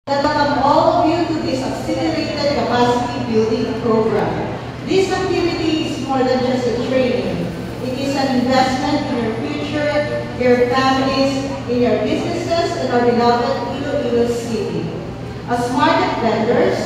Welcome all of you to this accelerated capacity building program. This activity is more than just a training. It is an investment in your future, your families, in your businesses, and our beloved Iloilo City. As market vendors,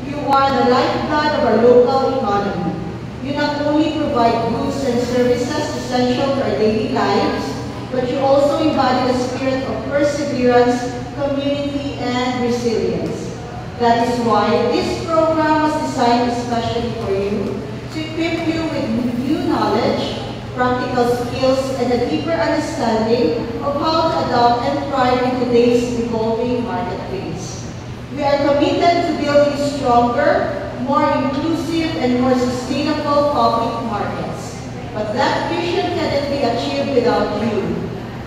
you are the lifeblood of our local economy. You not only provide goods and services essential to our daily lives, but you also embody the spirit of perseverance, community, and resilience. That is why this program was designed especially for you, to equip you with new knowledge, practical skills, and a deeper understanding of how to adapt and thrive in today's evolving marketplace. We are committed to building stronger, more inclusive, and more sustainable public markets. But that vision cannot be achieved without you.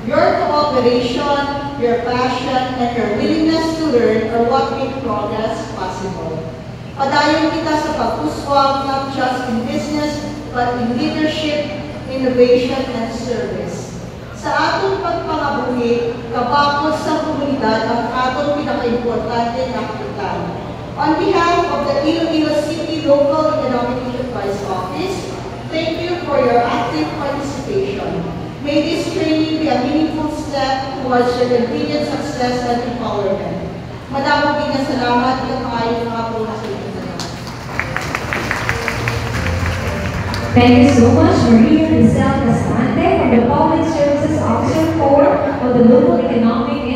Your cooperation, your passion, and your willingness to learn are what make progress possible. Padayon kita sa pag-uswag not just in business, but in leadership, innovation, and service. Sa atong pagpangabuhi, kabakod sa komunidad ang atong pinaka-importante na kapital. On behalf of the Iloilo City Local Economic Enterprise Office, thank you for your active participation. May this training be a meaningful step towards your continued success and empowerment. Madamong salamat ng maayon mga po sa inyo. Thank you so much, Maria Giselle Casante from the Public Services Officer Corps of the Local Economic